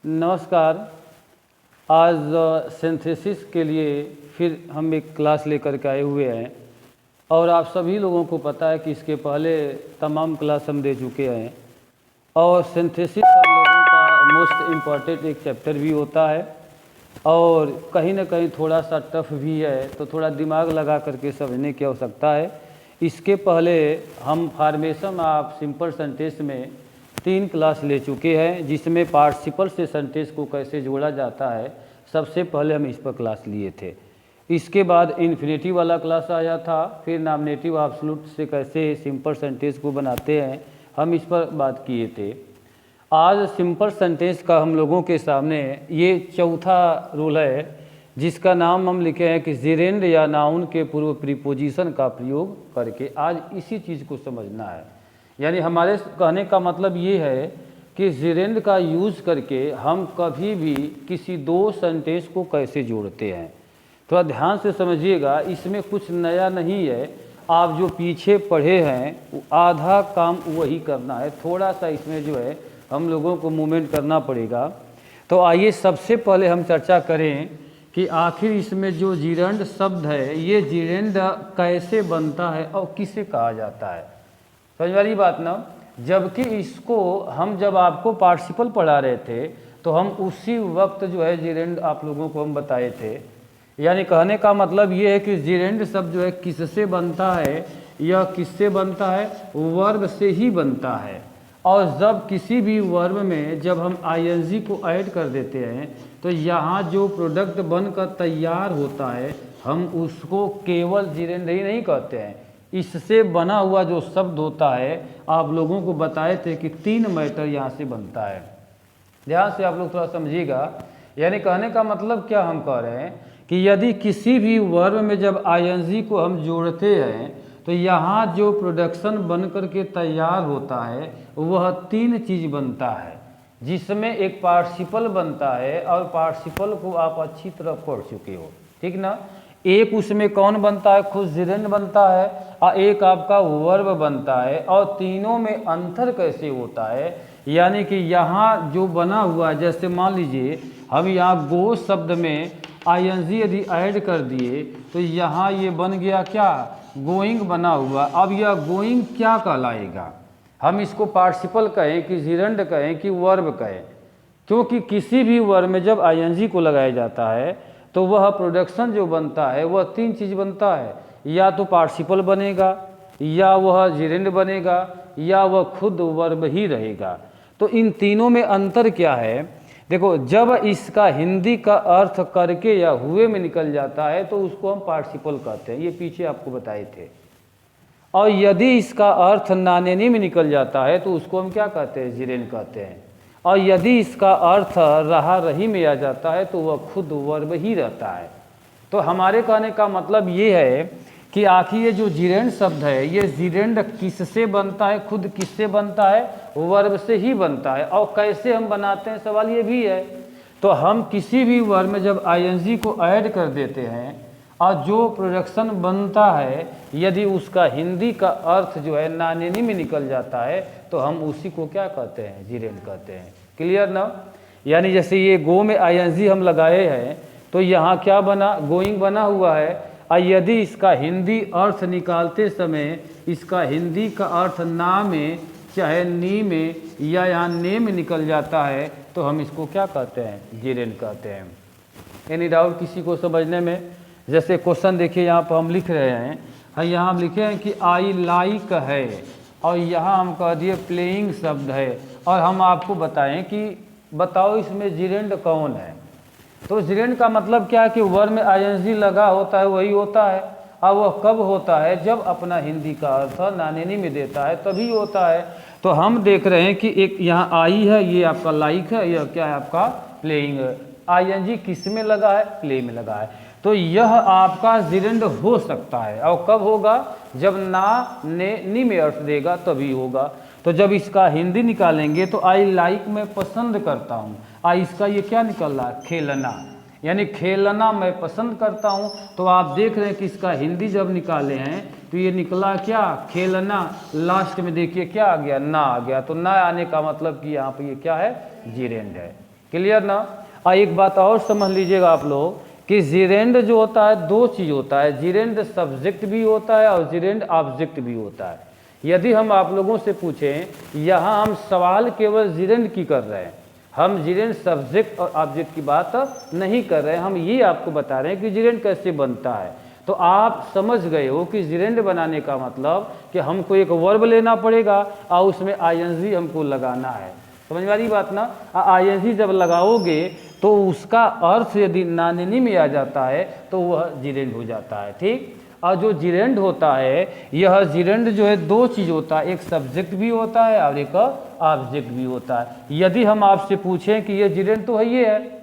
नमस्कार। आज सिंथेसिस के लिए फिर हम एक क्लास लेकर के आए हुए हैं और आप सभी लोगों को पता है कि इसके पहले तमाम क्लास हम दे चुके हैं और सिंथेसिस हम लोगों का मोस्ट इम्पॉर्टेंट एक चैप्टर भी होता है और कहीं ना कहीं थोड़ा सा टफ भी है, तो थोड़ा दिमाग लगा करके समझने की आवश्यकता है। इसके पहले हम फॉर्मेशन ऑफ सिंपल सेंटेंस में 3 क्लास ले चुके हैं, जिसमें पार्टिसिपल से सेंटेंस को कैसे जोड़ा जाता है सबसे पहले हम इस पर क्लास लिए थे। इसके बाद इन्फिनेटिव वाला क्लास आया था, फिर नॉमिनेटिव एब्सोल्यूट से कैसे सिंपल सेंटेंस को बनाते हैं हम इस पर बात किए थे। आज सिंपल सेंटेंस का हम लोगों के सामने ये चौथा रूल है, जिसका नाम हम लिखे हैं कि जेरेंड या नाउन के पूर्व प्रीपोजिशन का प्रयोग करके आज इसी चीज़ को समझना है। यानी हमारे कहने का मतलब ये है कि जेरेंड का यूज़ करके हम कभी भी किसी दो सेंटेंस को कैसे जोड़ते हैं। थोड़ा ध्यान से समझिएगा, इसमें कुछ नया नहीं है। आप जो पीछे पढ़े हैं आधा काम वही करना है, थोड़ा सा इसमें जो है हम लोगों को मूवमेंट करना पड़ेगा। तो आइए सबसे पहले हम चर्चा करें कि आखिर इसमें जो जिरेंड शब्द है ये जिरेंड कैसे बनता है और किसे कहा जाता है। समझ वाली बात ना। जबकि इसको हम जब आपको पार्टिसिपल पढ़ा रहे थे तो हम उसी वक्त जो है जिरेंड आप लोगों को हम बताए थे। यानी कहने का मतलब ये है कि जिरेंड शब्द जो है किससे बनता है, यह किससे बनता है, वर्ब से ही बनता है। और जब किसी भी वर्ब में जब हम आईएनजी को ऐड कर देते हैं तो यहाँ जो प्रोडक्ट बनकर तैयार होता है हम उसको केवल जिरेंड ही नहीं कहते हैं। इससे बना हुआ जो शब्द होता है आप लोगों को बताए थे कि 3 मैटर यहाँ से बनता है। ध्यान से आप लोग थोड़ा समझिएगा। यानी कहने का मतलब क्या हम कह रहे हैं कि यदि किसी भी वर्ब में जब आईएनजी को हम जोड़ते हैं तो यहाँ जो प्रोडक्शन बन करके तैयार होता है वह 3 चीज़ बनता है, जिसमें एक पार्टिसिपल बनता है और पार्टिसिपल को आप अच्छी तरह पढ़ चुके हो, ठीक ना। एक उसमें कौन बनता है, खुद जिरेंड बनता है और एक आपका वर्ब बनता है। और तीनों में अंतर कैसे होता है, यानी कि यहाँ जो बना हुआ, जैसे मान लीजिए हम यहाँ गो शब्द में आईएनजी यदि ऐड कर दिए तो यहाँ ये बन गया क्या, गोइंग बना हुआ। अब यह गोइंग क्या कहलाएगा, हम इसको पार्टिसिपल कहें कि जिरेंड कहें कि वर्ब कहें। क्योंकि किसी भी वर्ब में जब आईएनजी को लगाया जाता है तो वह प्रोडक्शन जो बनता है वह 3 चीज़ बनता है, या तो पार्टिसिपल बनेगा, या वह जिरेंड बनेगा, या वह खुद वर्ब ही रहेगा। तो इन तीनों में अंतर क्या है, देखो, जब इसका हिंदी का अर्थ करके या हुए में निकल जाता है तो उसको हम पार्टिसिपल कहते हैं, ये पीछे आपको बताए थे। और यदि इसका अर्थ नानेनी में निकल जाता है तो उसको हम क्या कहते हैं, जिरेंड कहते हैं। और यदि इसका अर्थ रहा रही में आ जाता है तो वह खुद वर्ब ही रहता है। तो हमारे कहने का मतलब ये है कि आखिर ये जो जिरेंड शब्द है ये जिरेंड किससे बनता है, खुद किससे बनता है, वर्ब से ही बनता है। और कैसे हम बनाते हैं, सवाल ये भी है। तो हम किसी भी वर्ब में जब आईएनजी को ऐड कर देते हैं और जो प्रोडक्शन बनता है यदि उसका हिंदी का अर्थ जो है नानेनी में निकल जाता है तो हम उसी को क्या कहते हैं, जिरेंड कहते हैं। क्लियर ना। यानी जैसे ये गो में आईएनजी हम लगाए हैं तो यहाँ क्या बना, गोइंग बना हुआ है। और यदि इसका हिंदी अर्थ निकालते समय इसका हिंदी का अर्थ ना में चाहे नी में या यहाँ ने में निकल जाता है तो हम इसको क्या कहते हैं, जिरेंड कहते हैं। एनी डाउट किसी को समझने में। जैसे क्वेश्चन देखिए, यहाँ पर हम लिख रहे हैं, यहाँ हम लिखे हैं कि आई लाइक है और यहाँ हम कह दिए प्लेइंग शब्द है और हम आपको बताएं कि बताओ इसमें जिरेंड कौन है। तो जिरेंड का मतलब क्या है कि वर्ब में आईएनजी लगा होता है वही होता है। और वह कब होता है, जब अपना हिंदी का अर्थ नानेनी में देता है तभी होता है। तो हम देख रहे हैं कि एक यहाँ आई है, ये आपका लाइक है, यह क्या है आपका प्लेइंग है। आईएनजी किस में लगा है, प्ले में लगा है। तो यह आपका जिरेंड हो सकता है। और कब होगा, जब ना ने नी में अर्थ देगा तभी होगा। तो जब इसका हिंदी निकालेंगे तो आई लाइक मैं पसंद करता हूँ, इसका ये क्या निकल रहा है, खेलना। यानी खेलना मैं पसंद करता हूँ। तो आप देख रहे हैं कि इसका हिंदी जब निकाले हैं तो ये निकला क्या, खेलना। लास्ट में देखिए क्या आ गया, ना आ गया। तो ना आने का मतलब कि यहाँ पे ये क्या है, जिरेंड है। क्लियर ना। एक बात और समझ लीजिएगा आप लोग कि जिरेंड जो होता है दो चीज़ होता है, जिरेंड सब्जेक्ट भी होता है और जिरेंड ऑब्जेक्ट भी होता है। यदि हम आप लोगों से पूछें, यहाँ हम सवाल केवल जिरेंड की कर रहे हैं, हम जिरेंड सब्जेक्ट और ऑब्जेक्ट की बात नहीं कर रहे हैं, हम ये आपको बता रहे हैं कि जिरेंड कैसे बनता है। तो आप समझ गए हो कि जिरेंड बनाने का मतलब कि हमको एक वर्ब लेना पड़ेगा और उसमें आईएनजी हमको लगाना है। समझ वाली बात ना। आईएनजी जब लगाओगे तो उसका अर्थ यदि नानिनी में आ जाता है तो वह जिरेंड हो जाता है, ठीक। और जो जिरेंड होता है, यह जिरेंड जो है दो चीज़ होता है, एक सब्जेक्ट भी होता है और एक ऑब्जेक्ट भी होता है। यदि हम आपसे पूछें कि ये जिरेंड तो है, ये है,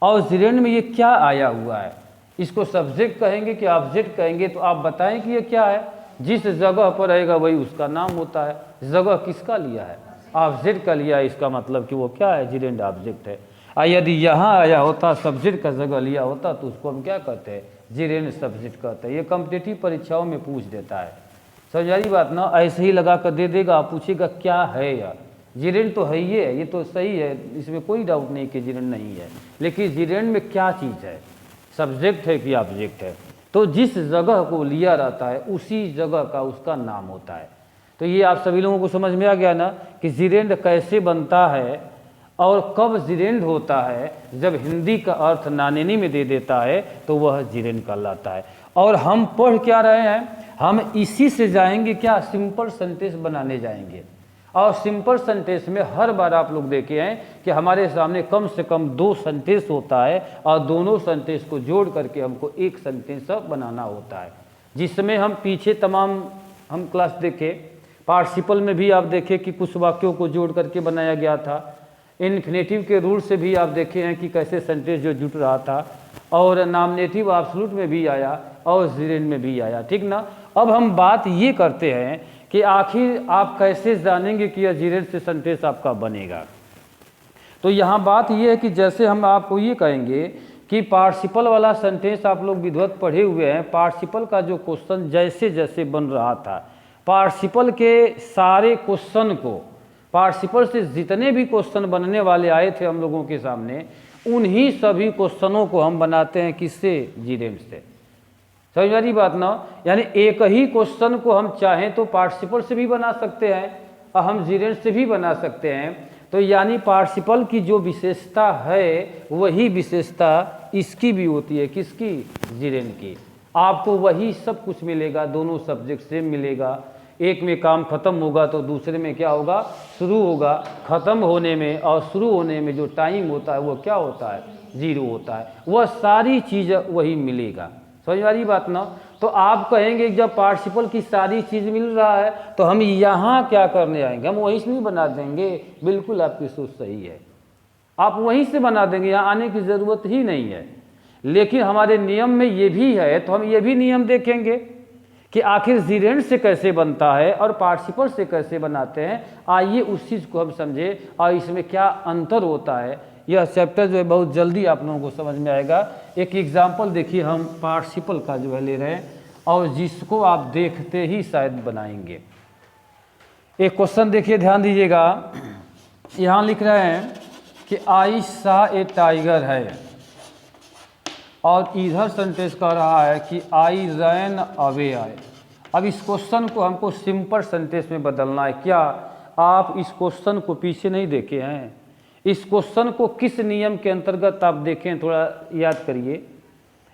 और जिरेंड में ये क्या आया हुआ है, इसको सब्जेक्ट कहेंगे कि ऑब्जेक्ट कहेंगे, तो आप बताएं कि ये क्या है। जिस जगह पर रहेगा वही उसका नाम होता है। जगह किसका लिया है, ऑब्जेक्ट का लिया है, इसका मतलब कि वो क्या है, जिरेंड ऑब्जेक्ट है। यदि यहाँ आया होता, सब्जेक्ट का जगह लिया होता, तो उसको हम क्या कहते हैं, जिरेंड सब्जेक्ट कहते हैं। ये कॉम्पिटिटिव परीक्षाओं में पूछ देता है, समझ आई बात ना। ऐसे ही लगा कर दे देगा, पूछेगा क्या है यार, जिरेंड तो है, ये तो सही है, इसमें कोई डाउट नहीं कि जिरेंड नहीं है, लेकिन जिरेंड में क्या चीज़ है, सब्जेक्ट है कि ऑब्जेक्ट है। तो जिस जगह को लिया रहता है उसी जगह का उसका नाम होता है। तो ये आप सभी लोगों को समझ में आ गया ना कि जिरेंड कैसे बनता है और कब जिरेंड होता है। जब हिंदी का अर्थ नानिनी में दे देता है तो वह जिरेंड कहलाता है। और हम पढ़ क्या रहे हैं, हम इसी से जाएंगे क्या, सिंपल सेंटेंस बनाने जाएंगे। और सिंपल सेंटेंस में हर बार आप लोग देखे हैं कि हमारे सामने कम से कम दो सेंटेंस होता है और दोनों सेंटेंस को जोड़ करके हमको एक सेंटेंस बनाना होता है, जिसमें हम पीछे तमाम हम क्लास देखे, पार्टिसिपल में भी आप देखे कि कुछ वाक्यों को जोड़ करके बनाया गया था। इन्फिनेटिव के रूल से भी आप देखे हैं कि कैसे सेंटेंस जो जुट रहा था, और नॉमिनेटिव एब्सोल्यूट में भी आया और जिरेंड में भी आया, ठीक ना। अब हम बात ये करते हैं कि आखिर आप कैसे जानेंगे कि यह जिरेंड से सेंटेंस आपका बनेगा। तो यहाँ बात ये है कि जैसे हम आपको ये कहेंगे कि पार्टिसिपल वाला सेंटेंस आप लोग विधिवत पढ़े हुए हैं, पार्टिसिपल का जो क्वेश्चन जैसे जैसे बन रहा था, पार्टिसिपल के सारे क्वेश्चन को, पार्टिसिपल से जितने भी क्वेश्चन बनने वाले आए थे हम लोगों के सामने, उन्हीं सभी क्वेश्चनों को हम बनाते हैं किससे, जिरेंड से। समझ वाली बात ना। यानी एक ही क्वेश्चन को हम चाहें तो पार्टिसिपल से भी बना सकते हैं और हम जिरेंड से भी बना सकते हैं। तो यानी पार्टिसिपल की जो विशेषता है वही विशेषता इसकी भी होती है, किसकी, जिरेंड की। आपको वही सब कुछ मिलेगा, दोनों सब्जेक्ट सेम मिलेगा। एक में काम खत्म होगा तो दूसरे में क्या होगा, शुरू होगा। खत्म होने में और शुरू होने में जो टाइम होता है वो क्या होता है, जीरो होता है। वह सारी चीज़ वही मिलेगा। समझ वाली बात ना। तो आप कहेंगे जब पार्टिसिपल की सारी चीज़ मिल रहा है तो हम यहाँ क्या करने आएंगे, हम वहीं से नहीं बना देंगे। बिल्कुल आपकी सोच सही है, आप वहीं से बना देंगे, यहाँ आने की ज़रूरत ही नहीं है। लेकिन हमारे नियम में ये भी है, तो हम ये भी नियम देखेंगे कि आखिर जिरेंड से कैसे बनता है और पार्टिसिपल से कैसे बनाते हैं। आइए उस चीज़ को हम समझे और इसमें क्या अंतर होता है। यह चैप्टर जो है बहुत जल्दी आप लोगों को समझ में आएगा। एक एग्जाम्पल देखिए, हम पार्टिसिपल का जो है ले रहे हैं और जिसको आप देखते ही शायद बनाएंगे। एक क्वेश्चन देखिए, ध्यान दीजिएगा। यहाँ लिख रहे हैं कि आई सा ए टाइगर है, और इधर सेंटेंस कह रहा है कि आई रैन अवे आए। अब इस क्वेश्चन को हमको सिंपल सेंटेंस में बदलना है। क्या आप इस क्वेश्चन को पीछे नहीं देखे हैं? इस क्वेश्चन को किस नियम के अंतर्गत आप देखें, थोड़ा याद करिए।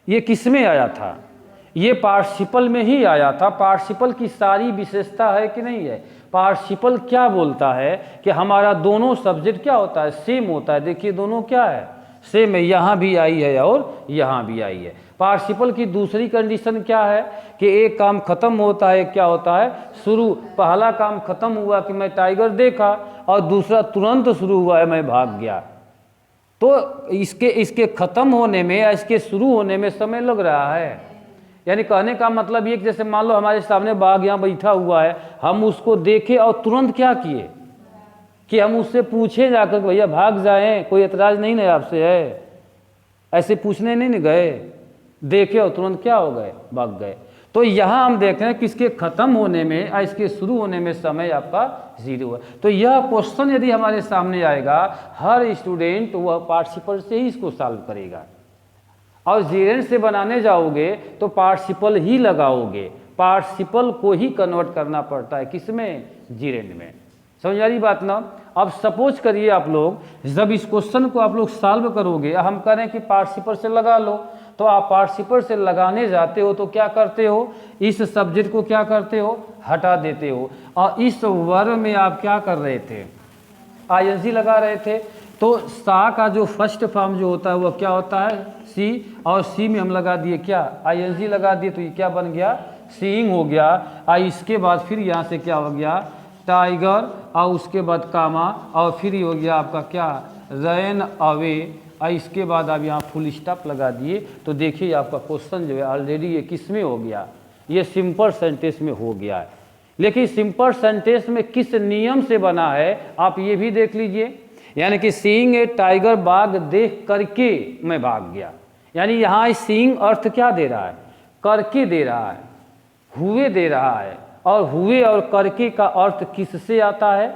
ये किस में आया था? ये पार्टिसिपल में ही आया था। पार्टिसिपल की सारी विशेषता है कि नहीं है? पार्टिसिपल क्या बोलता है कि हमारा दोनों सब्जेक्ट क्या होता है, सेम होता है। देखिए दोनों क्या है, सेम है। यहाँ भी आई है और यहाँ भी आई है। पार्टिसिपल की दूसरी कंडीशन क्या है कि एक काम खत्म होता है, क्या होता है, शुरू। पहला काम खत्म हुआ कि मैं टाइगर देखा, और दूसरा तुरंत शुरू हुआ है मैं भाग गया। तो इसके खत्म होने में या इसके शुरू होने में समय लग रहा है। यानी कहने का मतलब ये कि जैसे मान लो हमारे सामने बाघ यहाँ बैठा हुआ है, हम उसको देखे और तुरंत क्या किए कि हम उससे पूछे जाकर भैया भाग जाएं, कोई एतराज़ नहीं ना आपसे है, ऐसे पूछने नहीं गए, देखे और तुरंत क्या हो गए, भाग गए। तो यहाँ हम देख रहे हैं कि इसके ख़त्म होने में और इसके शुरू होने में समय आपका 0 है। तो यह क्वेश्चन यदि हमारे सामने आएगा, हर स्टूडेंट वह पार्टिसिपल से ही इसको सॉल्व करेगा। और जीरेंड से बनाने जाओगे तो पार्टिसिपल ही लगाओगे, पार्टिसिपल को ही कन्वर्ट करना पड़ता है किसमें, जीरेंड में। समझ आ रही बात ना। अब सपोज करिए आप लोग जब इस क्वेश्चन को आप लोग सॉल्व करोगे, हम करें कि पार्टिसिपल से लगा लो, तो आप पार्टिसिपल से लगाने जाते हो तो क्या करते हो, इस सब्जेक्ट को क्या करते हो, हटा देते हो। और इस वर्ब में आप क्या कर रहे थे, आईएनजी लगा रहे थे। तो सा का जो फर्स्ट फॉर्म जो होता है वह क्या होता है, सी, और सी में हम लगा दिए क्या, आईएनजी लगा दिए, तो ये क्या बन गया, सीइंग हो गया। और इसके बाद फिर यहाँ से क्या हो गया, टाइगर, और उसके बाद कामा, और फिर ये हो गया आपका क्या, रैन अवे, और इसके बाद आप यहाँ फुल स्टॉप लगा दिए। तो देखिए आपका क्वेश्चन जो है ऑलरेडी ये किस में हो गया, ये सिंपल सेंटेंस में हो गया है। लेकिन सिंपल सेंटेंस में किस नियम से बना है आप ये भी देख लीजिए। यानी कि सीइंग ए टाइगर, बाघ देख करके मैं भाग गया। यानी यहाँ सीइंग अर्थ क्या दे रहा है, करके दे रहा है, हुए दे रहा है। और हुए और करके का अर्थ किससे आता है,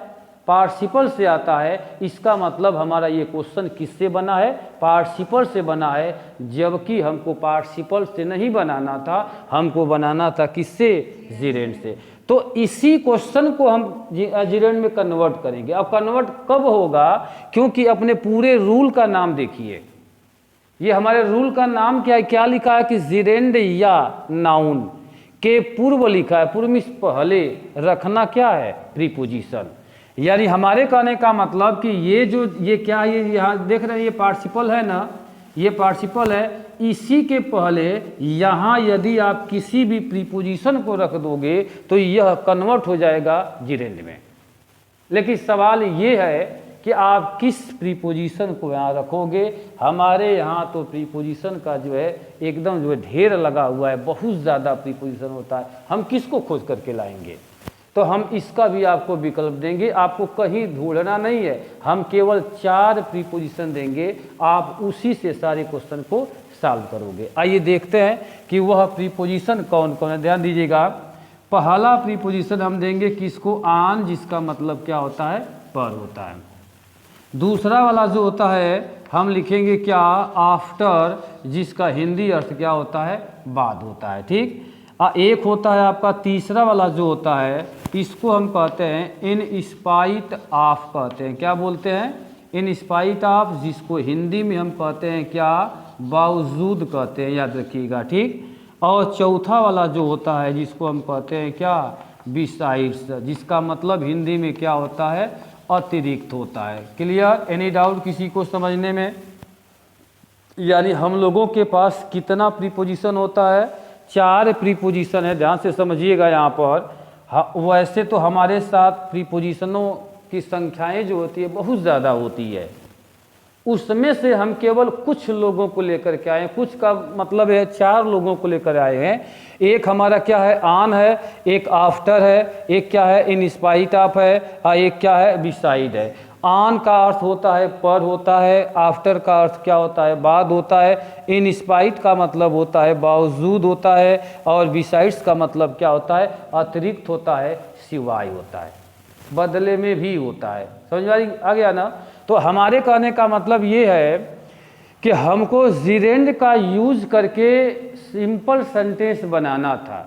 पार्टिसिपल से आता है। इसका मतलब हमारा ये क्वेश्चन किससे बना है, पार्टिसिपल से बना है। जबकि हमको पार्टिसिपल से नहीं बनाना था, हमको बनाना था किससे, जीरेंड से। तो इसी क्वेश्चन को हम जीरेंड में कन्वर्ट करेंगे। अब कन्वर्ट कब होगा, क्योंकि अपने पूरे रूल का नाम देखिए, ये हमारे रूल का नाम क्या है, क्या लिखा है कि जीरेंड या नाउन के पूर्व लिखा है, पूर्व में पहले रखना क्या है, प्रीपोजिशन। यानी हमारे कहने का मतलब कि ये क्या है, ये यहाँ देख रहे हैं ये पार्टिसिपल है ना, ये पार्टिसिपल है। इसी के पहले यहाँ यदि आप किसी भी प्रीपोजिशन को रख दोगे तो यह कन्वर्ट हो जाएगा जीरेंड में। लेकिन सवाल ये है कि आप किस प्रीपोजिशन को यहाँ रखोगे। हमारे यहाँ तो प्रीपोजिशन का जो है एकदम जो है ढेर लगा हुआ है, बहुत ज़्यादा प्रीपोजिशन होता है। हम किसको खोज करके लाएंगे, तो हम इसका भी आपको विकल्प देंगे। आपको कहीं ढूंढना नहीं है, हम केवल 4 प्रीपोजिशन देंगे, आप उसी से सारे क्वेश्चन को सॉल्व करोगे। आइए देखते हैं कि वह प्रीपोजिशन कौन कौन है। ध्यान दीजिएगा, पहला प्रीपोजिशन हम देंगे किसको, ऑन, जिसका मतलब क्या होता है, पर होता है। दूसरा वाला जो होता है हम लिखेंगे क्या, आफ्टर, जिसका हिंदी अर्थ क्या होता है, बाद होता है। ठीक, एक होता है आपका तीसरा वाला जो होता है, इसको हम कहते हैं इन स्पाइट ऑफ कहते हैं। क्या बोलते हैं, इन स्पाइट ऑफ, जिसको हिंदी में हम कहते हैं क्या, बावजूद कहते हैं, याद रखिएगा। ठीक, और चौथा वाला जो होता है जिसको हम कहते हैं क्या, बिसाइड्स, जिसका मतलब हिंदी में क्या होता है, अतिरिक्त होता है। क्लियर, एनी डाउट किसी को समझने में। यानी हम लोगों के पास कितना प्रीपोजिशन होता है, 4 प्रीपोजिशन है। ध्यान से समझिएगा यहाँ पर। वैसे तो हमारे साथ प्रीपोजिशनों की संख्याएं जो होती है बहुत ज़्यादा होती है, उसमें से हम केवल कुछ लोगों को लेकर के आए हैं। कुछ का मतलब है 4 लोगों को लेकर आए हैं। एक हमारा क्या है, ऑन है, एक आफ्टर है, एक क्या है, इन स्पाइट ऑफ है, और एक क्या है, बिसाइड है। ऑन का अर्थ होता है पर होता है, आफ्टर का अर्थ क्या होता है, बाद होता है, इन स्पाइट का मतलब होता है बावजूद होता है, और बिसाइड्स का मतलब क्या होता है, अतिरिक्त होता है, सिवाय होता है, बदले में भी होता है। समझ में आ गया ना। तो हमारे कहने का मतलब ये है कि हमको जीरेंड का यूज करके सिंपल सेंटेंस बनाना था।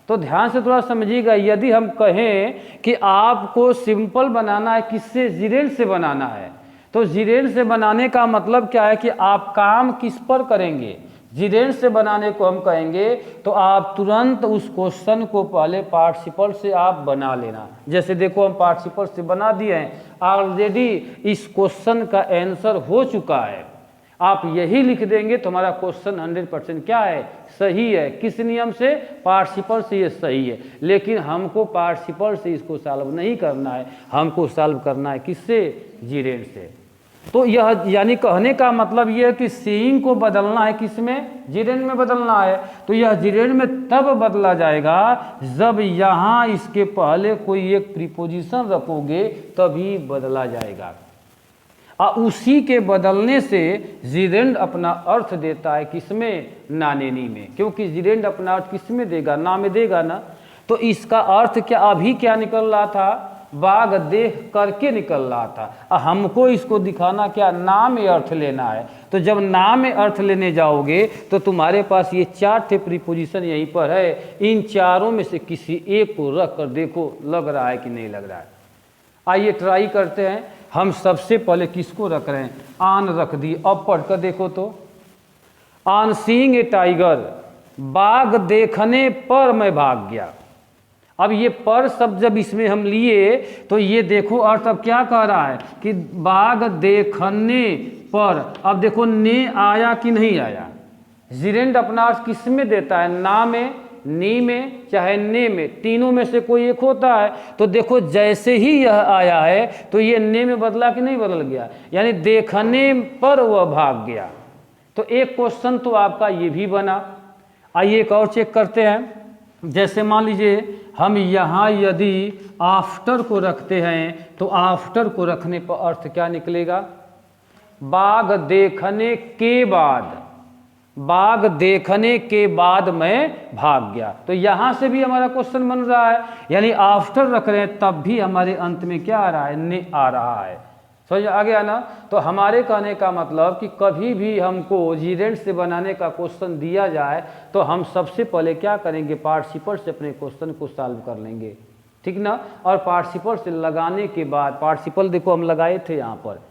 तो ध्यान से थोड़ा समझिएगा, यदि हम कहें कि आपको सिंपल बनाना है, किससे, जीरेंड से बनाना है, तो जीरेंड से बनाने का मतलब क्या है कि आप काम किस पर करेंगे, जीरेंड से बनाने को हम कहेंगे तो आप तुरंत उस क्वेश्चन को पहले पार्टिसिपल से आप बना लेना। जैसे देखो हम पार्टिसिपल से बना दिए हैं, ऑलरेडी इस क्वेश्चन का आंसर हो चुका है। आप यही लिख देंगे तो हमारा क्वेश्चन 100% क्या है, सही है। किस नियम से, पार्टिसिपल से ये सही है। लेकिन हमको पार्टिसिपल से इसको सॉल्व नहीं करना है, हमको सॉल्व करना है किससे, जीरेंड से। तो यह यानी कहने का मतलब यह है कि सीइंग को बदलना है किसमें, जीरेंड में बदलना है। तो यह जीरेंड में तब बदला जाएगा जब यहाँ इसके पहले कोई एक प्रीपोजिशन रखोगे, तभी बदला जाएगा। उसी के बदलने से जिरेंड अपना अर्थ देता है किसमें, नानेनी में, क्योंकि जिरेंड अपना अर्थ किसमें देगा, ना में देगा ना। तो इसका अर्थ क्या अभी क्या निकल रहा था, बाघ देख करके निकल रहा था। हमको इसको दिखाना क्या, ना में अर्थ लेना है। तो जब ना में अर्थ लेने जाओगे तो तुम्हारे पास ये 4 थे प्रीपोजिशन यहीं पर है, इन चारों में से किसी एक को रख कर देखो लग रहा है कि नहीं लग रहा है। आइए ट्राई करते हैं। हम सबसे पहले किसको रख रहे हैं, आन रख दी। अब पढ़कर देखो तो, ऑन सीइंग ए टाइगर, बाघ देखने पर मैं भाग गया। अब ये पर शब्द जब इसमें हम लिए तो ये देखो अर्थ अब क्या कह रहा है कि बाघ देखने पर। अब देखो ने आया कि नहीं आया, जिरेंड अपना अर्थ किस में देता है, ना में, नी में, चाहे ने में, तीनों में से कोई एक होता है। तो देखो जैसे ही यह आया है तो ये ने में बदला कि नहीं बदल गया, यानी देखने पर वह भाग गया। तो एक क्वेश्चन तो आपका ये भी बना। आइए एक और चेक करते हैं। जैसे मान लीजिए हम यहाँ यदि आफ्टर को रखते हैं तो आफ्टर को रखने पर अर्थ क्या निकलेगा, बाघ देखने के बाद, बाघ देखने के बाद मैं भाग गया। तो यहाँ से भी हमारा क्वेश्चन बन रहा है, यानी आफ्टर रख रहे हैं तब भी हमारे अंत में क्या आ रहा है, ने आ रहा है। समझ आ गया ना। तो हमारे कहने का मतलब कि कभी भी हमको जिरेंड से बनाने का क्वेश्चन दिया जाए तो हम सबसे पहले क्या करेंगे, पार्टिसिपल से अपने क्वेश्चन को सॉल्व कर लेंगे, ठीक ना। और पार्टिसिपल से लगाने के बाद, पार्टिसिपल देखो हम लगाए थे यहाँ पर,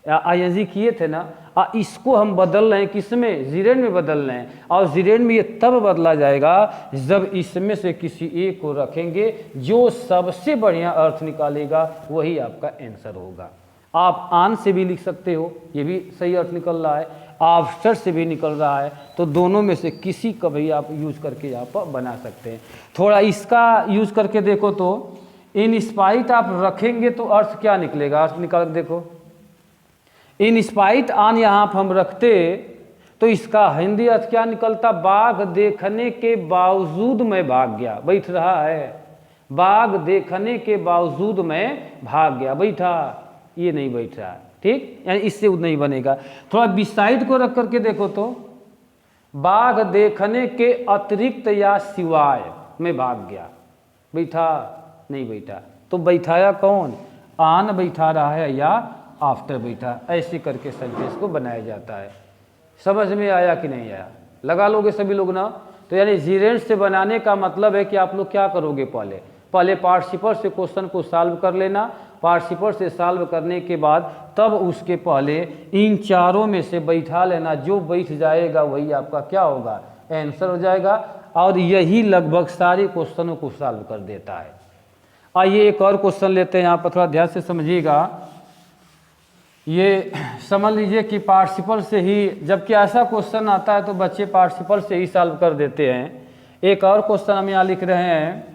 आईएनजी किए थे ना, इसको हम बदल रहे हैं किसमें, जिरेंड में बदल रहे हैं। और जिरेंड में ये तब बदला जाएगा जब इसमें से किसी एक को रखेंगे, जो सबसे बढ़िया अर्थ निकालेगा वही आपका आंसर होगा। आप आन से भी लिख सकते हो, ये भी सही अर्थ निकल रहा है, आफ्टर से भी निकल रहा है, तो दोनों में से किसी का भी आप यूज करके यहाँ पर बना सकते हैं। थोड़ा इसका यूज करके देखो तो, इन स्पाइट आप रखेंगे तो अर्थ क्या निकलेगा, अर्थ निकाल देखो। इन स्पाइट आन यहाँ पर हम रखते तो इसका हिंदी अर्थ क्या निकलता, बाघ देखने के बावजूद मैं भाग गया। बैठ रहा है, बाघ देखने के बावजूद मैं भाग गया, बैठा, ये नहीं बैठ रहा, ठीक, यानी इससे नहीं बनेगा। थोड़ा बिसाइड को रख करके देखो तो, बाघ देखने के अतिरिक्त या सिवाय मैं भाग गया, बैठा, नहीं बैठा। तो बैठाया कौन, आन बैठा रहा है या आफ्टर बैठा, ऐसे करके सेंटेंस को बनाया जाता है। समझ में आया कि नहीं आया, लगा लोगे सभी लोग ना। तो यानी जिरेंड से बनाने का मतलब है कि आप लोग क्या करोगे, पहले पार्टिसिपल से क्वेश्चन को सॉल्व कर लेना, पार्टिसिपल से सॉल्व करने के बाद तब उसके पहले इन चारों में से बैठा लेना, जो बैठ जाएगा वही आपका क्या होगा, आंसर हो जाएगा। और यही लगभग सारे क्वेश्चनों को सॉल्व कर देता है। आइए एक और क्वेश्चन लेते हैं, यहाँ पर थोड़ा ध्यान से समझिएगा। ये समझ लीजिए कि पार्टिसिपल से ही, जबकि ऐसा क्वेश्चन आता है तो बच्चे पार्टिसिपल से ही सॉल्व कर देते हैं। एक और क्वेश्चन हम यहाँ लिख रहे हैं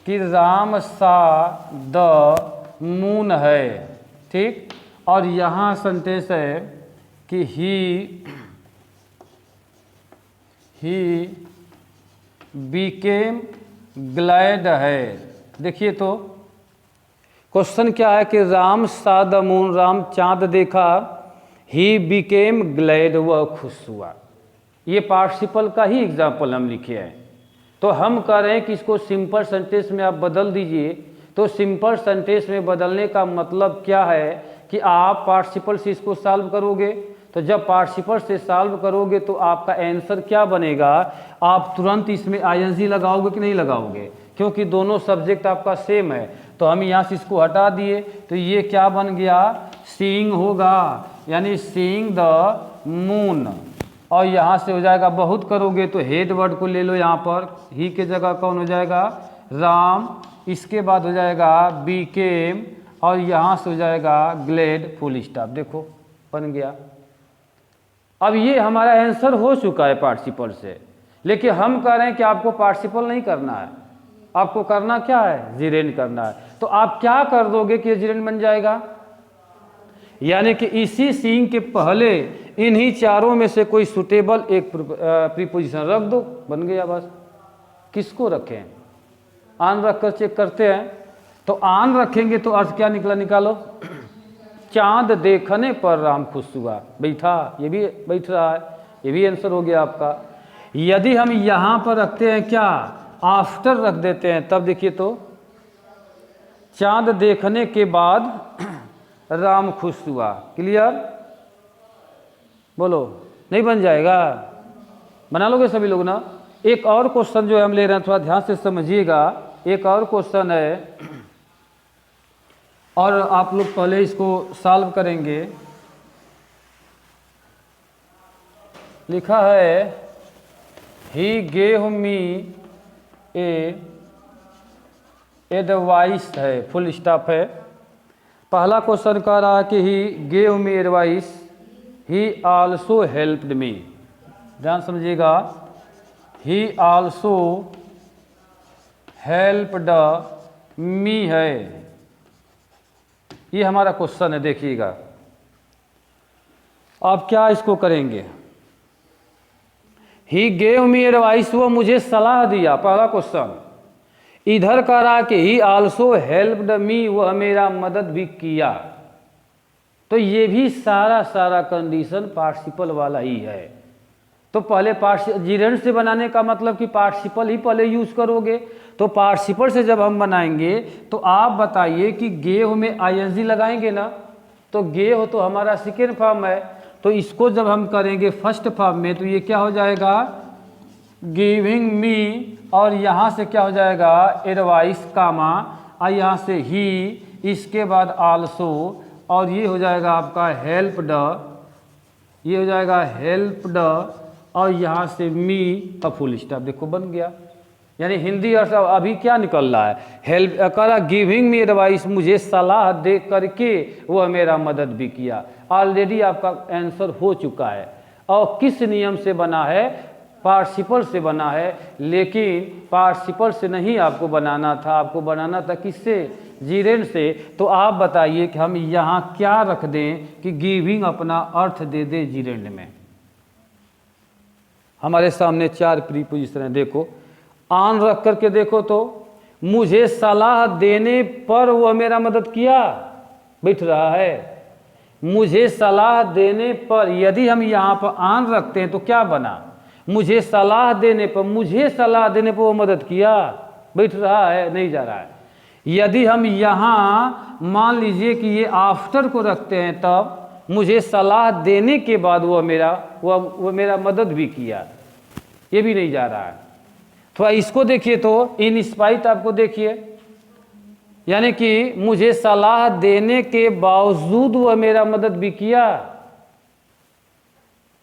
कि राम सा द मून है, ठीक, और यहाँ सेंटेंस है कि ही बीकेम ग्लैड है। देखिए तो क्वेश्चन क्या है कि राम सा द मून, राम चांद देखा, ही बीकेम ग्लैड, वह खुश हुआ। ये पार्टिसिपल का ही एग्जाम्पल हम लिखे हैं। तो हम कह रहे हैं कि इसको सिंपल सेंटेंस में आप बदल दीजिए। तो सिंपल सेंटेंस में बदलने का मतलब क्या है कि आप पार्टिसिपल से इसको सॉल्व करोगे। तो जब पार्टिसिपल से सॉल्व करोगे तो आपका आंसर क्या बनेगा, आप तुरंत इसमें आईएनजी लगाओगे कि नहीं लगाओगे, क्योंकि दोनों सब्जेक्ट आपका सेम है। तो हम यहाँ से इसको हटा दिए तो ये क्या बन गया, सीइंग होगा, यानी सीइंग द मून। और यहाँ से हो जाएगा, बहुत करोगे तो हेड वर्ड को ले लो, यहाँ पर ही के जगह कौन हो जाएगा, राम, इसके बाद हो जाएगा बीकेम, और यहाँ से हो जाएगा ग्लेड, फुल स्टॉप। देखो बन गया। अब ये हमारा आंसर हो चुका है पार्टिसिपल से, लेकिन हम कह रहे हैं कि आपको पार्टिसिपल नहीं करना है, आपको करना क्या है, जिरेंड करना है। तो आप क्या कर दोगे कि जिरेंड बन जाएगा, यानी कि इसी सीइंग के पहले इन्हीं चारों में से कोई सुटेबल एक प्रीपोजिशन रख दो, बन गया बस। किसको रखें, आन रख कर चेक करते हैं। तो आन रखेंगे तो अर्थ क्या निकला, निकालो। चांद देखने पर राम खुश हुआ। बैठा, ये भी बैठ रहा है, ये भी आंसर हो गया आपका। यदि हम यहाँ पर रखते हैं क्या, आफ्टर रख देते हैं, तब देखिए तो चांद देखने के बाद राम खुश हुआ। क्लियर, बोलो, नहीं बन जाएगा? बना लोगे सभी लोग ना? एक और क्वेश्चन जो है हम ले रहे हैं, थोड़ा ध्यान से समझिएगा। एक और क्वेश्चन है और आप लोग पहले इसको सॉल्व करेंगे। लिखा है he gave me A advice है, फुल स्टॉप है। पहला क्वेश्चन कह रहा है कि he gave me advice, he also helped me. ध्यान समझिएगा, ही आल्सो हेल्प्ड मी है, ये हमारा क्वेश्चन है। देखिएगा आप क्या इसको करेंगे। ही गेव मी एडवाइस, वो मुझे सलाह दिया, पहला क्वेश्चन। इधर कह रहा कि ही आल्सो हेल्प्ड मी, वह मेरा मदद भी किया। तो ये भी सारा कंडीशन पार्टिसिपल वाला ही है। तो पहले जिरेंड से बनाने का मतलब कि पार्टिसिपल ही पहले यूज करोगे। तो पार्टिसिपल से जब हम बनाएंगे तो आप बताइए कि गेव में आईएनजी लगाएंगे ना, तो गेव तो हमारा सेकेंड फॉर्म है। तो इसको जब हम करेंगे फर्स्ट फॉर्म में, तो ये क्या हो जाएगा, गिविंग मी, और यहाँ से क्या हो जाएगा, एडवाइस कामा, और यहाँ से ही, इसके बाद आल्सो, और ये हो जाएगा आपका हेल्प्ड, ये हो जाएगा हेल्प्ड, और यहाँ से मी का फुल स्टॉप। देखो बन गया। यानी हिंदी अर्थ अभी क्या निकल रहा है, हेल्प करा, गिविंग मी एडवाइस, मुझे सलाह दे करके वह मेरा मदद भी किया। ऑलरेडी आपका आंसर हो चुका है। और किस नियम से बना है, पार्टिसिपल से बना है। लेकिन पार्टिसिपल से नहीं आपको बनाना था, आपको बनाना था किससे, जीरेंड से। तो आप बताइए कि हम यहाँ क्या रख दें कि गिविंग अपना अर्थ दे दे जीरेंड में। हमारे सामने 4 प्रीपोजिशन है, देखो ऑन रख करके देखो तो, मुझे सलाह देने पर वह मेरा मदद किया, बैठ रहा है। मुझे सलाह देने पर, यदि हम यहाँ पर ऑन रखते हैं तो क्या बना, मुझे सलाह देने पर, मुझे सलाह देने पर वो मदद किया, बैठ रहा है, नहीं जा रहा है। यदि हम यहाँ मान लीजिए कि ये आफ्टर को रखते हैं, तब मुझे सलाह देने के बाद वो मेरा मदद भी किया, ये भी नहीं जा रहा है। थोड़ा इसको देखिए तो, इन स्पाइट आपको देखिए, यानी कि मुझे सलाह देने के बावजूद वह मेरा मदद भी किया,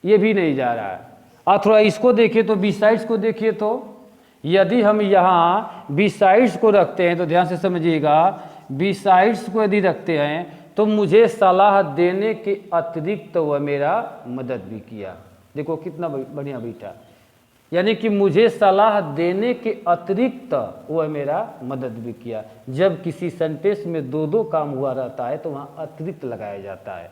ये भी नहीं जा रहा है। और थोड़ा इसको देखिए तो, बिसाइड्स को देखिए तो, यदि हम यहाँ बिसाइड्स को रखते हैं तो ध्यान से समझिएगा, बिसाइड्स को यदि रखते हैं तो मुझे सलाह देने के अतिरिक्त वह मेरा मदद भी किया। देखो कितना बढ़िया बैठा, यानी कि मुझे सलाह देने के अतिरिक्त वह मेरा मदद भी किया। जब किसी सेंटेंस में 2 काम हुआ रहता है तो वहाँ अतिरिक्त लगाया जाता है।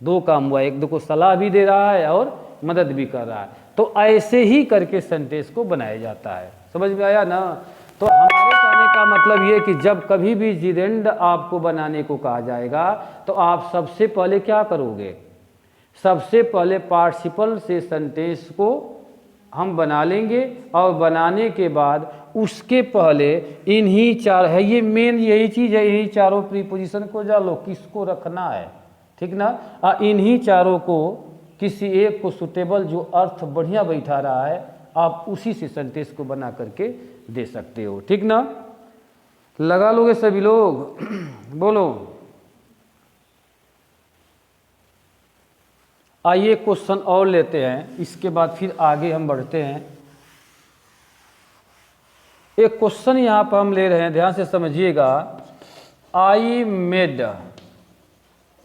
2 काम हुआ, एक को सलाह भी दे रहा है और मदद भी कर रहा है, तो ऐसे ही करके सेंटेंस को बनाया जाता है। समझ में आया ना? तो हमारे कहने का मतलब ये कि जब कभी भी जिरेंड आपको बनाने को कहा जाएगा तो आप सबसे पहले क्या करोगे, सबसे पहले पार्टिसिपल से सेंटेंस को हम बना लेंगे, और बनाने के बाद उसके पहले इन्हीं 4 है, ये मेन यही चीज़ है, इन्हीं 4 प्रीपोजिशन को जानो किसको रखना है, ठीक ना। इन्हीं 4 को किसी एक को सुटेबल, जो अर्थ बढ़िया बैठा रहा है, आप उसी से सेंटेंस को बना करके दे सकते हो, ठीक ना। लगा लोगे सभी लोग? बोलो। आइए क्वेश्चन और लेते हैं, इसके बाद फिर आगे हम बढ़ते हैं। एक क्वेश्चन यहाँ पर हम ले रहे हैं, ध्यान से समझिएगा। I made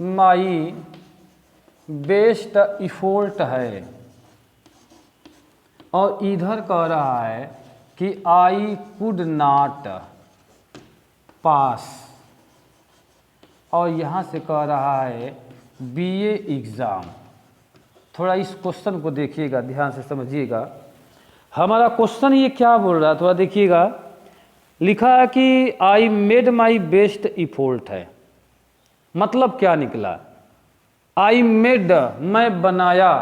my best effort है, और इधर कह रहा है कि आई कुड नॉट पास, और यहाँ से कह रहा है बीए एग्ज़ाम। थोड़ा इस क्वेश्चन को देखिएगा, ध्यान से समझिएगा। हमारा क्वेश्चन ये क्या बोल रहा है, थोड़ा देखिएगा। लिखा है कि I made my best effort है, मतलब क्या निकला, आई मेड, मैं बनाया,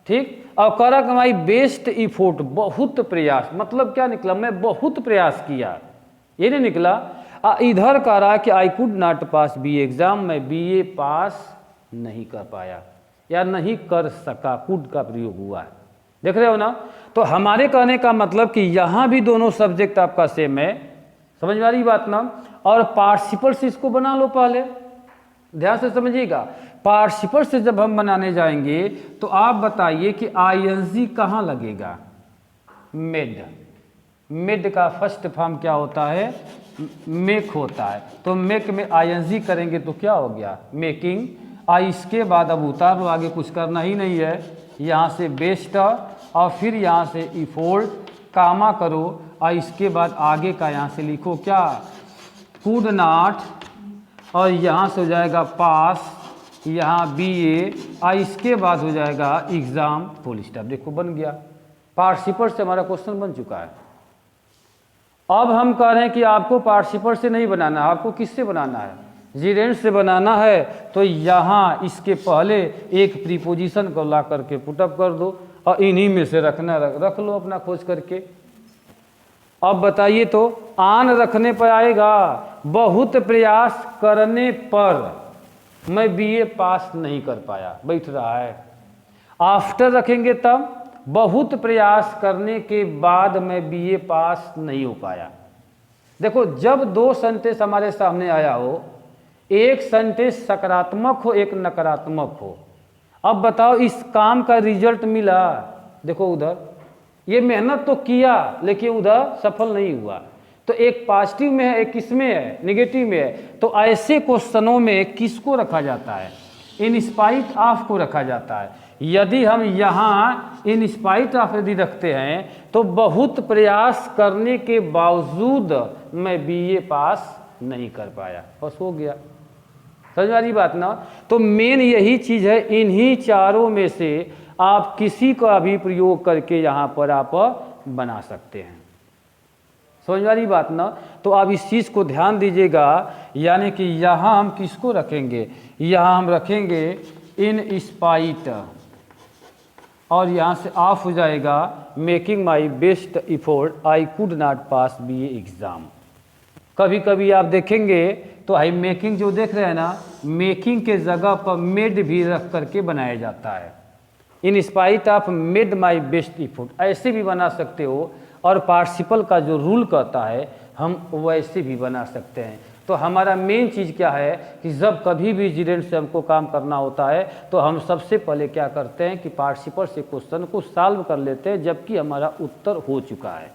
ठीक। और करा कि माई बेस्ट इफोर्ट, बहुत प्रयास, मतलब क्या निकला, मैं बहुत प्रयास किया, ये नहीं निकला। इधर करा कि I could not pass BA exam, मैं बीए पास नहीं कर पाया या नहीं कर सका, कुड का प्रयोग हुआ है, देख रहे हो ना। तो हमारे कहने का मतलब कि यहाँ भी दोनों सब्जेक्ट आपका सेम है, समझ में आ रही बात ना। और पार्टिसिपल से इसको बना लो, पहले ध्यान से समझिएगा। पार्टिसिपल से जब हम बनाने जाएंगे तो आप बताइए कि आईएनजी कहाँ लगेगा, मेड, मेड का फर्स्ट फॉर्म क्या होता है, मेक होता है, तो मेक में आईएनजी करेंगे तो क्या हो गया, मेकिंग। इसके बाद अब उतार लो, आगे कुछ करना ही नहीं है, यहाँ से बेस्ट और फिर यहाँ से इफोर्ट, कामा करो और इसके बाद आगे का यहाँ से लिखो क्या, कुड नॉट, और यहाँ से हो जाएगा पास, यहाँ बीए, और इसके बाद हो जाएगा एग्जाम, फुल स्टॉप। देखो बन गया, पार्टिसिपल से हमारा क्वेश्चन बन चुका है। अब हम कह रहे हैं कि आपको पार्टिसिपल से नहीं बनाना, आपको किससे बनाना है, जीरेंड से बनाना है। तो यहाँ इसके पहले एक प्रीपोजिशन को ला करके पुटअप कर दो और इन्हीं में से रख लो अपना खोज करके। अब बताइए तो आन रखने पर आएगा, बहुत प्रयास करने पर मैं बीए पास नहीं कर पाया, बैठ रहा है। आफ्टर रखेंगे तब, बहुत प्रयास करने के बाद मैं बीए पास नहीं हो पाया। देखो जब दो सेंटेंस हमारे सामने आया हो, एक सेंटेंस सकारात्मक हो एक नकारात्मक हो, अब बताओ इस काम का रिजल्ट मिला, देखो उधर ये मेहनत तो किया लेकिन उधर सफल नहीं हुआ, तो एक पॉजिटिव में है एक किसमें है, नेगेटिव में है। तो ऐसे क्वेश्चनों में किसको रखा जाता है, इन स्पाइट ऑफ को रखा जाता है। यदि हम यहाँ इन स्पाइट ऑफ यदि रखते हैं तो बहुत प्रयास करने के बावजूद मैं बीए पास नहीं कर पाया, बस हो गया, समझ वाली बात ना। तो मेन यही चीज़ है, इन्हीं चारों में से आप किसी का भी प्रयोग करके यहाँ पर आप बना सकते हैं, समझ वाली बात ना। तो आप इस चीज़ को ध्यान दीजिएगा, यानी कि यहाँ हम किसको रखेंगे, यहाँ हम रखेंगे इन स्पाइट, और यहाँ से ऑफ हो जाएगा making my best effort, I could not pass BA exam. कभी कभी आप देखेंगे तो आई मेकिंग जो देख रहे हैं ना, मेकिंग के जगह पर मेड भी रख करके बनाया जाता है, in spite of made my best effort, ऐसे भी बना सकते हो। और पार्टिसिपल का जो रूल कहता है हम वैसे भी बना सकते हैं। तो हमारा मेन चीज़ क्या है कि जब कभी भी जीरेंड से हमको काम करना होता है तो हम सबसे पहले क्या करते हैं कि पार्टिसिपल से क्वेश्चन को सॉल्व कर लेते हैं, जबकि हमारा उत्तर हो चुका है,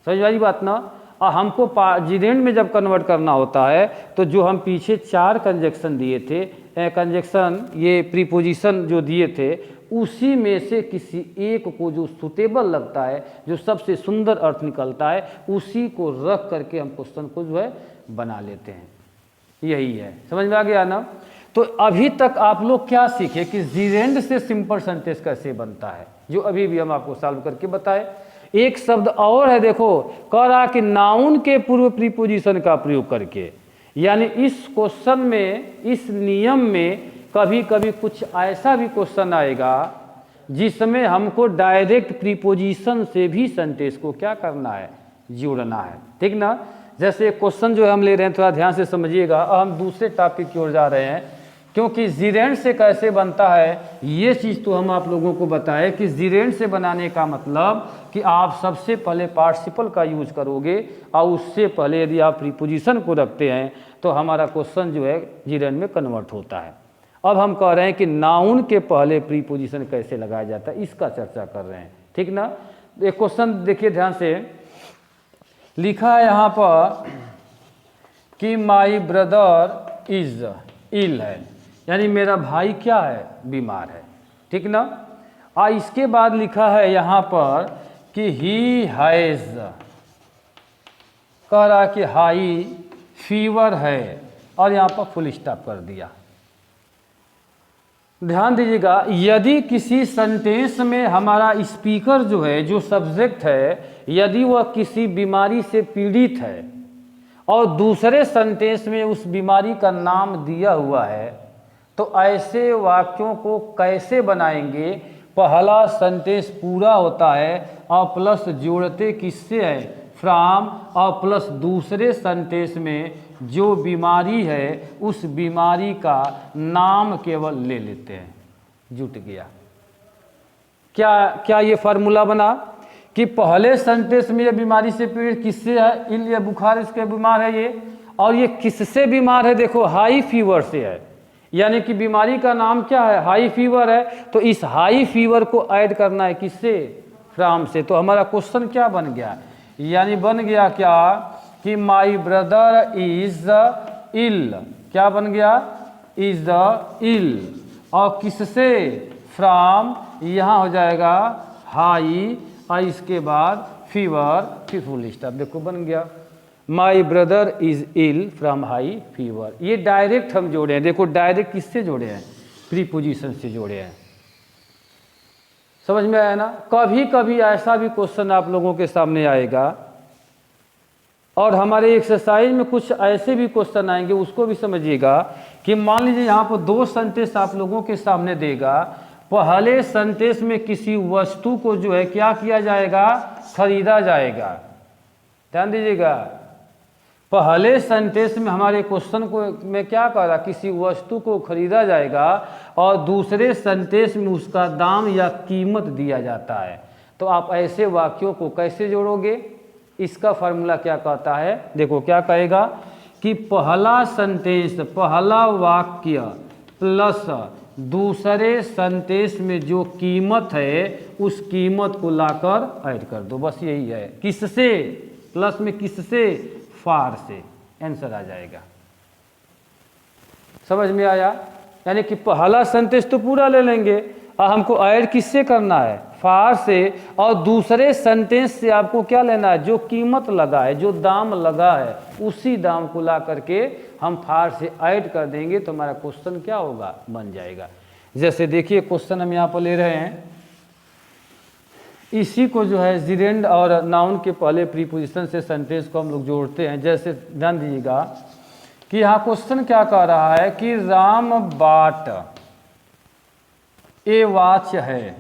समझ वाली बात ना। और हमको जीरेंड में जब कन्वर्ट करना होता है तो जो हम पीछे 4 कंजक्शन दिए थे, कंजक्शन ये प्रीपोजिशन जो दिए थे, उसी में से किसी एक को जो सुटेबल लगता है, जो सबसे सुंदर अर्थ निकलता है, उसी को रख करके हम क्वेश्चन को जो है बना लेते हैं, यही है, समझ में आ गया ना। तो अभी तक आप लोग क्या सीखे कि जीरेंड से सिंपल सेंटेंस कैसे बनता है, जो अभी भी हम आपको सॉल्व करके बताए। एक शब्द और है, देखो कह रहा कि नाउन के पूर्व प्रीपोजिशन का प्रयोग करके, यानी इस क्वेश्चन में, इस नियम में कभी कभी कुछ ऐसा भी क्वेश्चन आएगा जिसमें हमको डायरेक्ट प्रीपोजिशन से भी सेंटेंस को क्या करना है, जोड़ना है, ठीक ना। जैसे क्वेश्चन जो हम ले रहे हैं थोड़ा ध्यान से समझिएगा, हम दूसरे टॉपिक की ओर जा रहे हैं, क्योंकि जीरेंड से कैसे बनता है ये चीज़ तो हम आप लोगों को बताएं कि जीरेंड से बनाने का मतलब कि आप सबसे पहले पार्टिसिपल का यूज करोगे और उससे पहले यदि आप प्रीपोजिशन को रखते हैं तो हमारा क्वेश्चन जो है जीरेंड में कन्वर्ट होता है। अब हम कह रहे हैं कि नाउन के पहले प्रीपोजिशन कैसे लगाया जाता है, इसका चर्चा कर रहे हैं, ठीक ना। एक क्वेश्चन देखिए ध्यान से, लिखा है यहाँ पर कि माई ब्रदर इज इल है, यानी मेरा भाई क्या है, बीमार है, ठीक ना। इसके बाद लिखा है यहाँ पर कि ही हैज़, कह रहा कि हाई फीवर है, और यहाँ पर फुल स्टॉप कर दिया। ध्यान दीजिएगा, यदि किसी सेंटेंस में हमारा स्पीकर जो है, जो सब्जेक्ट है, यदि वह किसी बीमारी से पीड़ित है और दूसरे सेंटेंस में उस बीमारी का नाम दिया हुआ है, तो ऐसे वाक्यों को कैसे बनाएंगे? पहला सेंटेंस पूरा होता है और प्लस जोड़ते किससे है? फ्रॉम, और प्लस दूसरे सेंटेंस में जो बीमारी है उस बीमारी का नाम केवल ले लेते हैं। जुट गया। क्या ये फार्मूला बना कि पहले सेंटेंस में ये बीमारी से पीड़ित किससे है? इल या बुखार इसके बीमार है ये, और ये किससे बीमार है? देखो हाई फीवर से है, यानी कि बीमारी का नाम क्या है? हाई फीवर है। तो इस हाई फीवर को ऐड करना है किससे? फ्रॉम से। तो हमारा क्वेश्चन क्या बन गया? यानी बन गया क्या कि माई ब्रदर इज इल। क्या बन गया? Is ill. और किससे? फ्रॉम, यहाँ हो जाएगा हाई और इसके बाद फीवर, फिर फुल स्टॉप। देखो बन गया my brother is ill from high fever. ये डायरेक्ट हम जोड़े हैं। देखो डायरेक्ट किससे जोड़े हैं? प्रीपोजिशन से जोड़े हैं। समझ में आया ना? कभी कभी ऐसा भी क्वेश्चन आप लोगों के सामने आएगा, और हमारे एक्सरसाइज में कुछ ऐसे भी क्वेश्चन आएंगे, उसको भी समझिएगा कि मान लीजिए यहाँ पर दो सेंटेंस आप लोगों के सामने देगा। पहले सेंटेंस में किसी वस्तु को जो है क्या किया जाएगा? खरीदा जाएगा। ध्यान दीजिएगा, पहले सेंटेंस में हमारे क्वेश्चन को में क्या कह रहा? किसी वस्तु को खरीदा जाएगा, और दूसरे सेंटेंस में उसका दाम या कीमत दिया जाता है। तो आप ऐसे वाक्यों को कैसे जोड़ोगे? इसका फार्मूला क्या कहता है? देखो क्या कहेगा कि पहला सेंटेंस, पहला वाक्य प्लस दूसरे सेंटेंस में जो कीमत है उस कीमत को लाकर ऐड कर दो। बस यही है। किससे? प्लस में किससे? फार से। आंसर आ जाएगा। समझ में आया? यानी कि पहला सेंटेंस तो पूरा ले लेंगे और हमको ऐड किससे करना है? फार से। और दूसरे सेंटेंस से आपको क्या लेना है? जो कीमत लगा है, जो दाम लगा है, उसी दाम को ला करके हम फार से ऐड कर देंगे, तो हमारा क्वेश्चन क्या होगा? बन जाएगा। जैसे देखिए क्वेश्चन हम यहाँ पर ले रहे हैं, इसी को जो है जिरेंड और नाउन के पहले प्रीपोजिशन से सेंटेंस को हम लोग जोड़ते हैं। जैसे ध्यान दीजिएगा कि यहाँ क्वेश्चन क्या कह रहा है कि राम बाट ए वॉच है।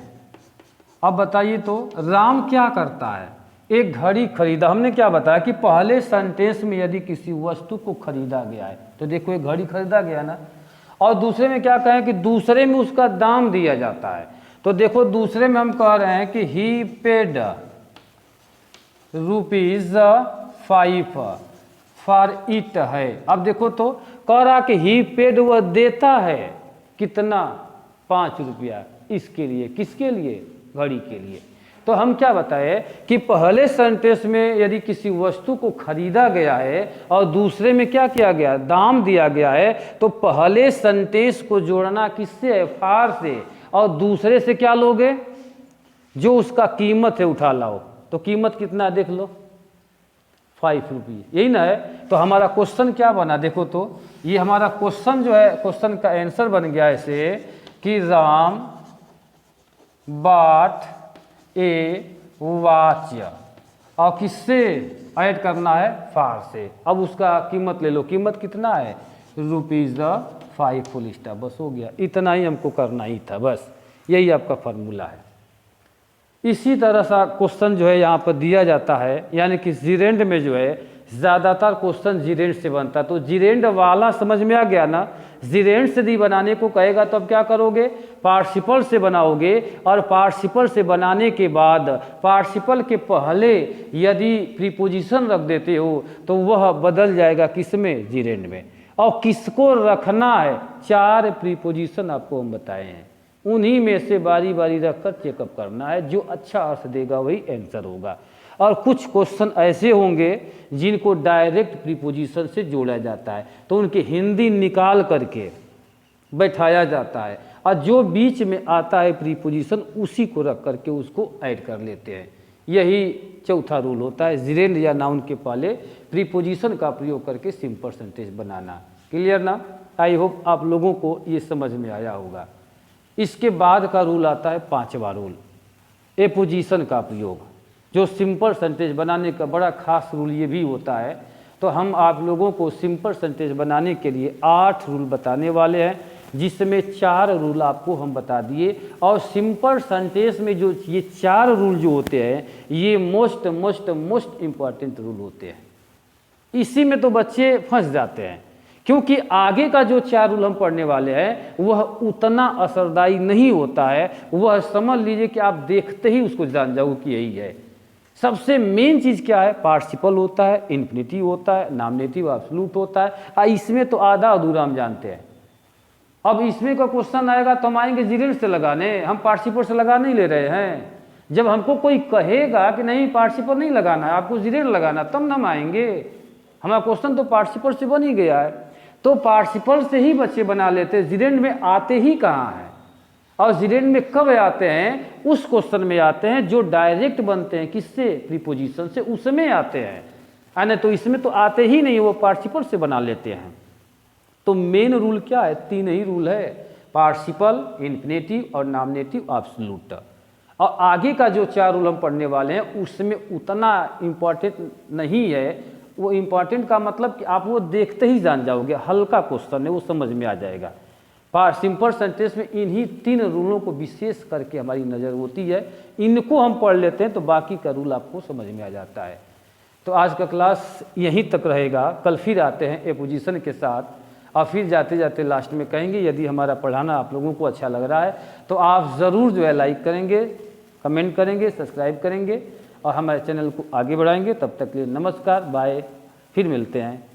अब बताइए तो राम क्या करता है? एक घड़ी खरीदा। हमने क्या बताया कि पहले सेंटेंस में यदि किसी वस्तु को खरीदा गया है, तो देखो एक घड़ी खरीदा गया ना, और दूसरे में क्या कहें कि दूसरे में उसका दाम दिया जाता है। तो देखो दूसरे में हम कह रहे हैं कि ही पेड ₹5 फॉर इट है। अब देखो तो कह रहा कि ही पेड, वह देता है कितना? ₹5 इसके लिए। किसके लिए? घड़ी के लिए। तो हम क्या बताए कि पहले सेंटेंस में यदि किसी वस्तु को खरीदा गया है और दूसरे में क्या किया गया? दाम दिया गया है, तो पहले सेंटेंस को जोड़ना किससे है? फार से। और दूसरे से क्या लोगे? जो उसका कीमत है उठा लाओ। तो कीमत कितना देख लो? ₹5। यही ना है? तो हमारा क्वेश्चन क्या बना? देखो तो ये हमारा क्वेश्चन जो है, क्वेश्चन का आंसर बन गया ऐसे कि राम बाट ए वॉच, और किससे ऐड करना है? फार से। अब उसका कीमत ले लो। कीमत कितना है? ₹5 फुल स्टॉप। बस हो गया। इतना ही हमको करना ही था। बस यही आपका फार्मूला है। इसी तरह सा क्वेश्चन जो है यहाँ पर दिया जाता है, यानी कि जिरेंड में जो है ज़्यादातर क्वेश्चन जिरेंड से बनता है। तो जिरेंड वाला समझ में आ गया ना? जिरेंड से यदि बनाने को कहेगा तो अब क्या करोगे? पार्टिसिपल से बनाओगे, और पार्टिसिपल से बनाने के बाद पार्टिसिपल के पहले यदि प्रीपोजिशन रख देते हो तो वह बदल जाएगा किसमें? जिरेंड में। और किसको रखना है? 4 प्रीपोजिशन आपको हम बताए हैं, उन्हीं में से बारी बारी रखकर चेकअप करना है। जो अच्छा अर्थ देगा वही आंसर होगा। और कुछ क्वेश्चन ऐसे होंगे जिनको डायरेक्ट प्रीपोजिशन से जोड़ा जाता है, तो उनकी हिंदी निकाल करके बैठाया जाता है, और जो बीच में आता है प्रीपोजिशन उसी को रख करके उसको ऐड कर लेते हैं। यही चौथा रूल होता है, जिरेंड या नाउन के पहले प्रीपोजिशन का प्रयोग करके सिंपल सेंटेंस बनाना। क्लियर ना? आई होप आप लोगों को ये समझ में आया होगा। इसके बाद का रूल आता है 5वां रूल, एपोजिशन का प्रयोग, जो सिंपल सेंटेंस बनाने का बड़ा खास रूल ये भी होता है। तो हम आप लोगों को सिंपल सेंटेंस बनाने के लिए 8 रूल बताने वाले हैं, जिसमें 4 रूल आपको हम बता दिए। और सिंपल सेंटेंस में जो ये 4 रूल जो होते हैं, ये मोस्ट इम्पॉर्टेंट रूल होते हैं। इसी में तो बच्चे फंस जाते हैं, क्योंकि आगे का जो 4 रूल हम पढ़ने वाले हैं वह उतना असरदायी नहीं होता है। वह समझ लीजिए कि आप देखते ही उसको जान जाओगे कि यही है। सबसे मेन चीज़ क्या है? पार्टिसिपल होता है, इन्फिनिटिव होता है, नॉमिनेटिव, एब्सोल्यूट होता है। इसमें तो आधा अधूरा हम जानते हैं। अब इसमें का क्वेश्चन आएगा तो हम आएंगे जिरेंट से लगाने, हम पार्टिसिपल से लगा नहीं ले रहे हैं। जब हमको कोई कहेगा कि नहीं पार्टिसिपल नहीं लगाना है, आपको जिरेंट लगाना, तब हम आएंगे। हमारा क्वेश्चन तो पार्टिसिपल से बन ही गया है। तो पार्टिसिपल से ही बच्चे बना लेते हैं, जिरेंट में आते ही कहाँ हैं। और जिरेंट में कब आते हैं? उस क्वेश्चन में आते हैं जो डायरेक्ट बनते हैं, किससे? प्रीपोजिशन से, उसमें आते हैं। यानी तो इसमें तो आते ही नहीं, वो पार्टिसिपल से बना लेते हैं। तो मेन रूल क्या है? 3 ही रूल है, पार्टिसिपल, इन्फिनेटिव और नॉमिनेटिव, एब्सोल्यूट। और आगे का जो 4 रूल हम पढ़ने वाले हैं उसमें उतना इम्पॉर्टेंट नहीं है। वो इम्पॉर्टेंट का मतलब कि आप वो देखते ही जान जाओगे, हल्का क्वेश्चन है, वो समझ में आ जाएगा। सिंपल सेंटेंस में इन्हीं 3 रूलों को विशेष करके हमारी नज़र होती है। इनको हम पढ़ लेते हैं तो बाकी का रूल आपको समझ में आ जाता है। तो आज का क्लास यहीं तक रहेगा। कल फिर आते हैं एपोजिशन के साथ, और फिर जाते जाते लास्ट में कहेंगे यदि हमारा पढ़ाना आप लोगों को अच्छा लग रहा है तो आप ज़रूर जो है लाइक करेंगे, कमेंट करेंगे, सब्सक्राइब करेंगे और हमारे चैनल को आगे बढ़ाएंगे। तब तक के लिए नमस्कार, बाय, फिर मिलते हैं।